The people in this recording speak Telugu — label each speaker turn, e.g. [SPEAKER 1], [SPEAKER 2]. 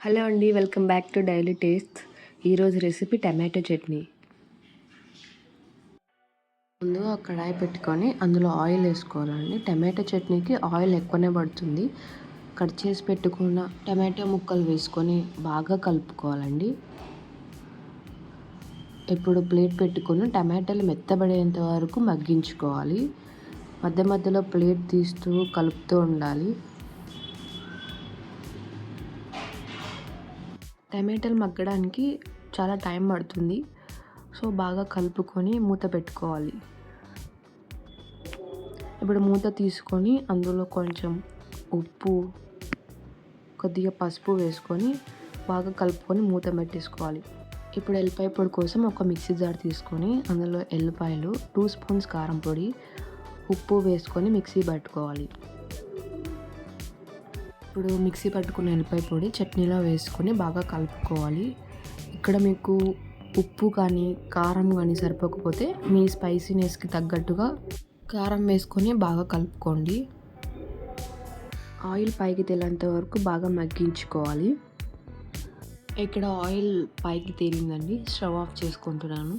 [SPEAKER 1] హలో అండి, welcome back to daily taste. ఈరోజు రెసిపీ టమాటో చట్నీ. ముందుగా కడాయి పెట్టుకొని అందులో ఆయిల్ వేసుకోవాలండి. టమాటో చట్నీకి ఆయిల్ ఎక్కువనే పడుతుంది. కట్ చేసి పెట్టుకున్న టమాటో ముక్కలు వేసుకొని బాగా కలుపుకోవాలండి. ఇప్పుడు ప్లేట్ పెట్టుకొని టమాటాలు మెత్తబడేంత వరకు మగ్గించుకోవాలి. మధ్య మధ్యలో ప్లేట్ తీస్తూ కలుపుతూ ఉండాలి. టమాటాలు మగ్గడానికి చాలా టైం పడుతుంది. సో బాగా కలుపుకొని మూత పెట్టుకోవాలి. ఇప్పుడు మూత తీసుకొని అందులో కొంచెం ఉప్పు, కొద్దిగా పసుపు వేసుకొని బాగా కలుపుకొని మూత పెట్టేసుకోవాలి. ఇప్పుడు ఎల్లిపాయ పొడి కోసం ఒక మిక్సీ జార్ తీసుకొని అందులో ఎల్లిపాయలు, 2 స్పూన్స్ కారం పొడి, ఉప్పు వేసుకొని మిక్సీ పట్టుకోవాలి. ఇప్పుడు మిక్సీ పట్టుకున్న ఎల్లిపాయ పొడి చట్నీలో వేసుకొని బాగా కలుపుకోవాలి. ఇక్కడ మీకు ఉప్పు కానీ కారం కానీ సరిపోకపోతే మీ స్పైసీనెస్కి తగ్గట్టుగా కారం వేసుకొని బాగా కలుపుకోండి. ఆయిల్ పైకి తేలేంత వరకు బాగా మగ్గించుకోవాలి. ఇక్కడ ఆయిల్ పైకి తేలిందండి, స్టవ్ ఆఫ్ చేసుకుంటున్నాను.